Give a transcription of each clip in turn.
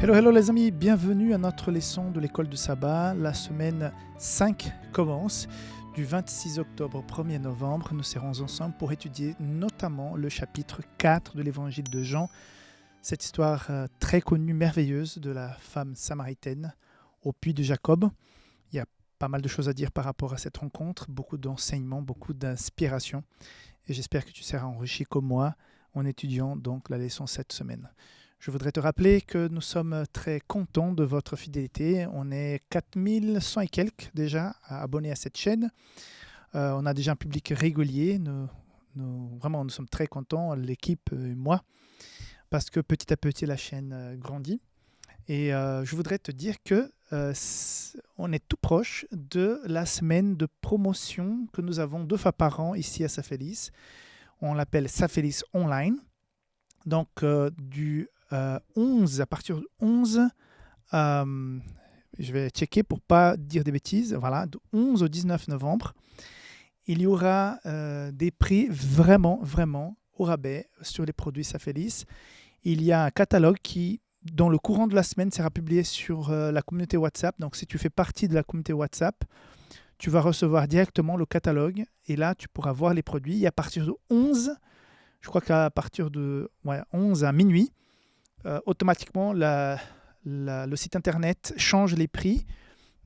Hello les amis, bienvenue à notre leçon de l'école du sabbat. La semaine 5 commence. Du 26 octobre au 1er novembre, nous serons ensemble pour étudier notamment le chapitre 4 de l'évangile de Jean. Cette histoire très connue, merveilleuse de la femme samaritaine au puits de Jacob. Il y a pas mal de choses à dire par rapport à cette rencontre, beaucoup d'enseignements, beaucoup d'inspiration. Et j'espère que tu seras enrichi comme moi en étudiant donc la leçon cette semaine. Je voudrais te rappeler que nous sommes très contents de votre fidélité. On est 4100 et quelques déjà abonnés à cette chaîne. On a déjà un public régulier. Nous sommes très contents, l'équipe et moi, parce que petit à petit, la chaîne grandit. Et je voudrais te dire que on est tout proche de la semaine de promotion que nous avons 2 fois par an ici à Safélis. On l'appelle Safélis Online. Donc, à partir du 11, je vais checker pour ne pas dire des bêtises, voilà, du 11 au 19 novembre, il y aura des prix vraiment au rabais sur les produits Safélis. Il y a un catalogue qui, dans le courant de la semaine, sera publié sur la communauté WhatsApp. Donc, si tu fais partie de la communauté WhatsApp, tu vas recevoir directement le catalogue et là, tu pourras voir les produits. Et à partir de 11, je crois qu'à partir de 11 à minuit, automatiquement, le site internet change les prix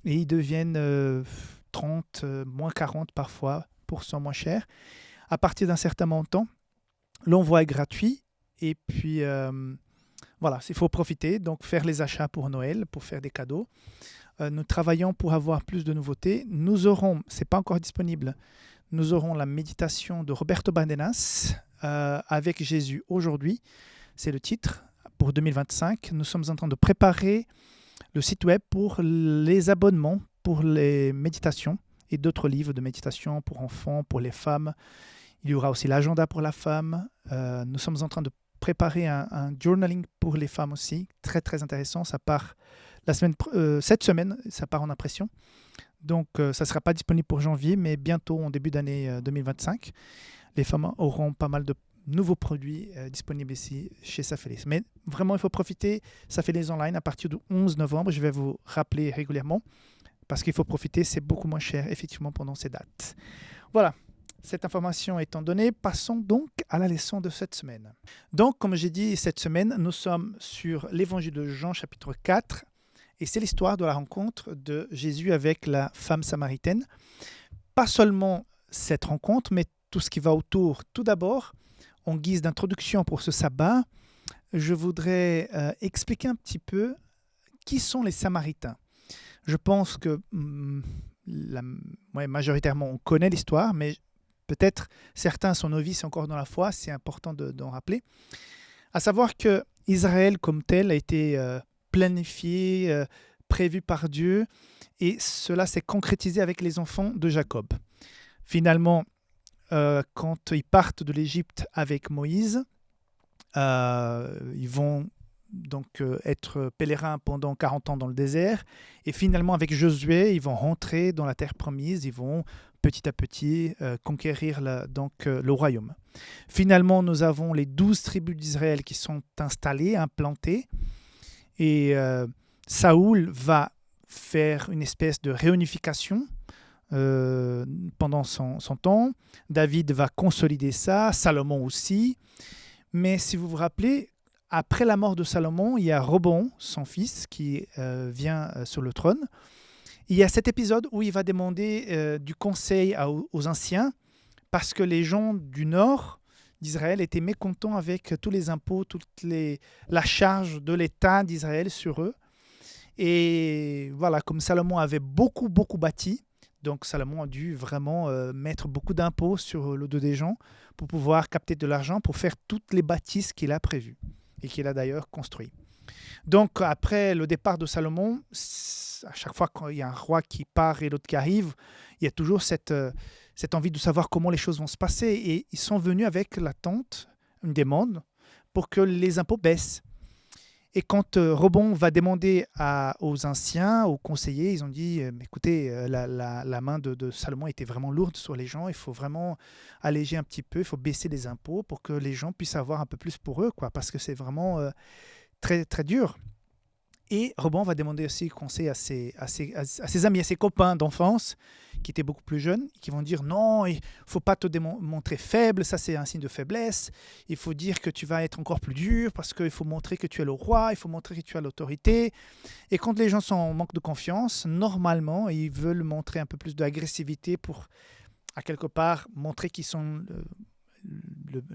et ils deviennent 30, moins 40 parfois, % moins cher. À partir d'un certain montant, l'envoi est gratuit et puis voilà, il faut profiter, donc faire les achats pour Noël, pour faire des cadeaux. Nous travaillons pour avoir plus de nouveautés. Nous aurons, ce n'est pas encore disponible, nous aurons la méditation de Roberto Bandenas avec Jésus aujourd'hui, c'est le titre. Pour 2025, nous sommes en train de préparer le site web pour les abonnements, pour les méditations et d'autres livres de méditation pour enfants, pour les femmes. Il y aura aussi l'agenda pour la femme. Nous sommes en train de préparer un journaling pour les femmes aussi, très très intéressant. Ça part cette semaine, ça part en impression. Donc ça ne sera pas disponible pour janvier, mais bientôt en début d'année 2025. Les femmes auront pas mal de nouveaux produits disponibles ici chez Safélis. Mais vraiment, il faut profiter. Safélis Online à partir du 11 novembre. Je vais vous rappeler régulièrement parce qu'il faut profiter. C'est beaucoup moins cher, effectivement, pendant ces dates. Voilà. Cette information étant donnée, passons donc à la leçon de cette semaine. Donc, comme j'ai dit, cette semaine, nous sommes sur l'évangile de Jean, chapitre 4. Et c'est l'histoire de la rencontre de Jésus avec la femme samaritaine. Pas seulement cette rencontre, mais tout ce qui va autour. Tout d'abord, en guise d'introduction pour ce sabbat, je voudrais expliquer un petit peu qui sont les Samaritains. Je pense que majoritairement on connaît l'histoire, mais peut-être certains sont novices encore dans la foi, c'est important d'en rappeler. À savoir que Israël comme tel a été planifié, prévu par Dieu, et cela s'est concrétisé avec les enfants de Jacob. Finalement, quand ils partent de l'Égypte avec Moïse, ils vont donc être pèlerins pendant 40 ans dans le désert. Et finalement, avec Josué, ils vont rentrer dans la terre promise. Ils vont petit à petit conquérir le royaume. Finalement, nous avons les 12 tribus d'Israël qui sont installées, implantées. Et Saoul va faire une espèce de réunification pendant son temps. David va consolider ça, Salomon aussi. Mais si vous vous rappelez, après la mort de Salomon, il y a Roboam, son fils, qui vient sur le trône. Il y a cet épisode où il va demander du conseil aux anciens parce que les gens du nord d'Israël étaient mécontents avec tous les impôts, la charge de l'État d'Israël sur eux. Et voilà, comme Salomon avait beaucoup bâti, donc Salomon a dû vraiment mettre beaucoup d'impôts sur le dos des gens pour pouvoir capter de l'argent pour faire toutes les bâtisses qu'il a prévues et qu'il a d'ailleurs construit. Donc après le départ de Salomon, à chaque fois qu'il y a un roi qui part et l'autre qui arrive, il y a toujours cette envie de savoir comment les choses vont se passer. Et ils sont venus avec l'attente, une demande, pour que les impôts baissent. Et quand Roboam va demander aux anciens, aux conseillers, ils ont dit écoutez, la main de Salomon était vraiment lourde sur les gens, il faut vraiment alléger un petit peu, il faut baisser les impôts pour que les gens puissent avoir un peu plus pour eux, parce que c'est vraiment très, très dur. Et Robin va demander aussi conseil à ses amis, à ses copains d'enfance, qui étaient beaucoup plus jeunes, qui vont dire non, il ne faut pas te montrer faible, ça c'est un signe de faiblesse. Il faut dire que tu vas être encore plus dur parce qu'il faut montrer que tu es le roi, il faut montrer que tu as l'autorité. Et quand les gens sont en manque de confiance, normalement, ils veulent montrer un peu plus d'agressivité pour, à quelque part, montrer qu'ils sont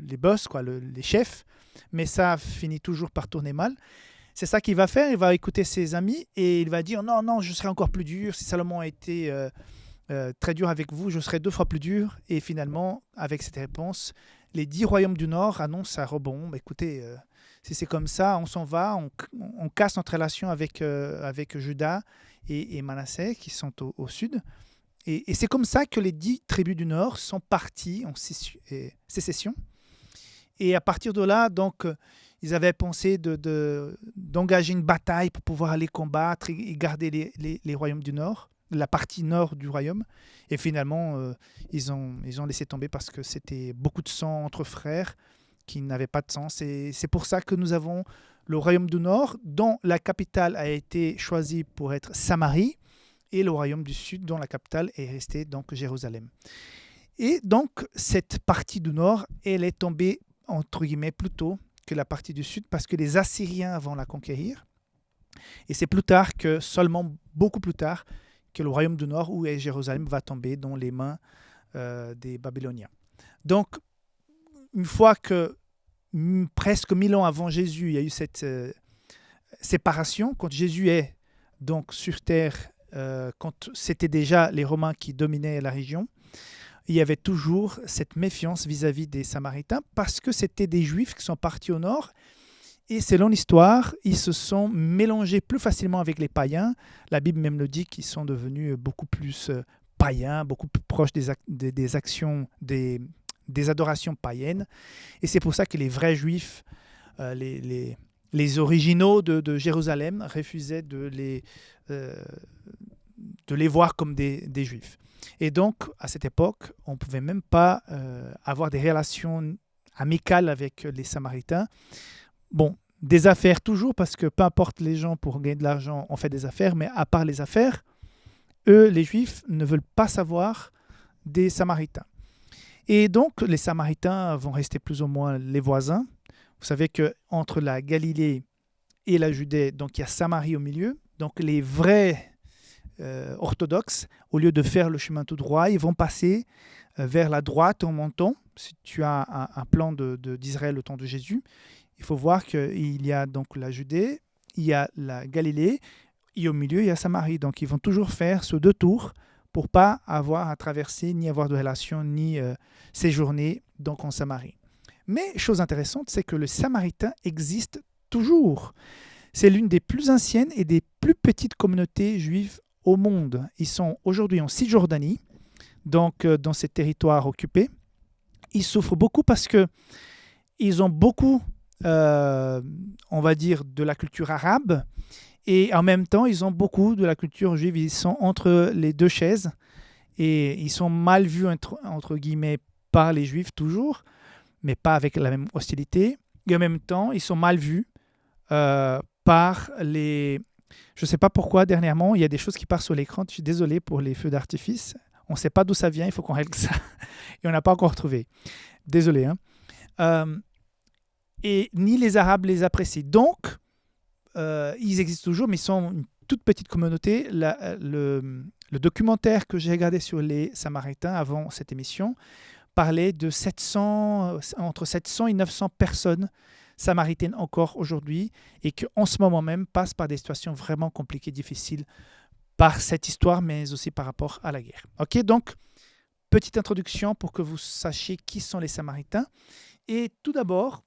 les boss, quoi, les chefs. Mais ça finit toujours par tourner mal. C'est ça qu'il va faire, il va écouter ses amis et il va dire non, non, je serai encore plus dur. Si Salomon a été très dur avec vous, je serai 2 fois plus dur. Et finalement, avec cette réponse, les 10 royaumes du Nord annoncent à Robon, écoutez, si c'est comme ça, on s'en va, on casse notre relation avec Juda et Manassé qui sont au sud. Et c'est comme ça que les 10 tribus du Nord sont parties en sécession. Et à partir de là, donc, ils avaient pensé d'engager une bataille pour pouvoir aller combattre et garder les royaumes du Nord, la partie nord du royaume. Et finalement, ils ont laissé tomber parce que c'était beaucoup de sang entre frères qui n'avaient pas de sens. Et c'est pour ça que nous avons le royaume du Nord, dont la capitale a été choisie pour être Samarie, et le royaume du Sud, dont la capitale est restée donc Jérusalem. Et donc, cette partie du Nord, elle est tombée, entre guillemets, plus tôt que la partie du Sud, parce que les Assyriens vont la conquérir. Et c'est plus tard que, seulement beaucoup plus tard, que le royaume du Nord, où est Jérusalem, va tomber dans les mains des Babyloniens. Donc, une fois que presque 1000 ans avant Jésus, il y a eu cette séparation, quand Jésus est donc sur terre, quand c'était déjà les Romains qui dominaient la région, il y avait toujours cette méfiance vis-à-vis des Samaritains parce que c'était des Juifs qui sont partis au nord et selon l'histoire, ils se sont mélangés plus facilement avec les païens. La Bible même le dit qu'ils sont devenus beaucoup plus païens, beaucoup plus proches des actions, des adorations païennes. Et c'est pour ça que les vrais Juifs, les originaux de Jérusalem, refusaient de les voir comme des Juifs. Et donc, à cette époque, on ne pouvait même pas avoir des relations amicales avec les Samaritains. Bon, des affaires toujours, parce que peu importe les gens, pour gagner de l'argent, on fait des affaires, mais à part les affaires, eux, les Juifs, ne veulent pas savoir des Samaritains. Et donc, les Samaritains vont rester plus ou moins les voisins. Vous savez qu'entre la Galilée et la Judée, donc il y a Samarie au milieu. Donc, les vrais orthodoxes, au lieu de faire le chemin tout droit, ils vont passer vers la droite en montant. Si tu as un plan d'Israël au temps de Jésus, il faut voir qu'il y a donc la Judée, il y a la Galilée, et au milieu, il y a Samarie. Donc, ils vont toujours faire ce 2 tours pour ne pas avoir à traverser, ni avoir de relation, ni séjourner donc en Samarie. Mais, chose intéressante, c'est que le Samaritain existe toujours. C'est l'une des plus anciennes et des plus petites communautés juives au monde. Ils sont aujourd'hui en Cisjordanie, donc dans ces territoires occupés. Ils souffrent beaucoup parce qu'ils ont beaucoup, on va dire, de la culture arabe et en même temps, ils ont beaucoup de la culture juive. Ils sont entre les 2 chaises et ils sont mal vus, entre guillemets, par les juifs toujours, mais pas avec la même hostilité. Et en même temps, ils sont mal vus par les... Je ne sais pas pourquoi, dernièrement, il y a des choses qui partent sur l'écran. Je suis désolé pour les feux d'artifice. On ne sait pas d'où ça vient, il faut qu'on règle ça. Et on n'a pas encore trouvé. Désolé. Et ni les Arabes les apprécient. Donc, ils existent toujours, mais ils sont une toute petite communauté. Le documentaire que j'ai regardé sur les Samaritains avant cette émission parlait de entre 700 et 900 personnes samaritaines encore aujourd'hui et qu'en ce moment même passent par des situations vraiment compliquées, difficiles par cette histoire, mais aussi par rapport à la guerre. Ok, donc, petite introduction pour que vous sachiez qui sont les Samaritains. Et tout d'abord,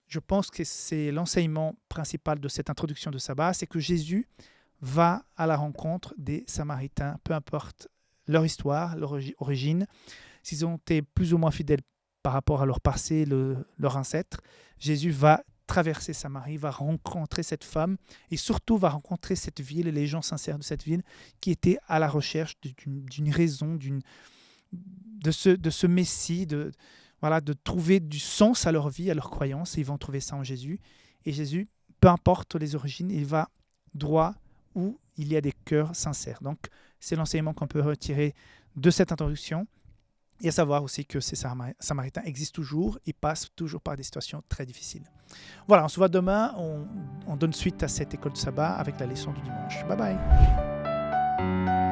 je pense que c'est l'enseignement principal de cette introduction de sabbat, c'est que Jésus va à la rencontre des Samaritains, peu importe leur histoire, leur origine, s'ils ont été plus ou moins fidèles par rapport à leur passé, leur ancêtre. Jésus va traverser Samarie, va rencontrer cette femme et surtout va rencontrer cette ville et les gens sincères de cette ville qui étaient à la recherche d'une raison, de ce Messie, de trouver du sens à leur vie, à leur croyance. Et ils vont trouver ça en Jésus. Et Jésus, peu importe les origines, il va droits, où il y a des cœurs sincères. Donc, c'est l'enseignement qu'on peut retirer de cette introduction. Et à savoir aussi que ces Samaritains existent toujours et passent toujours par des situations très difficiles. Voilà, on se voit demain. On donne suite à cette école de sabbat avec la leçon du dimanche. Bye bye.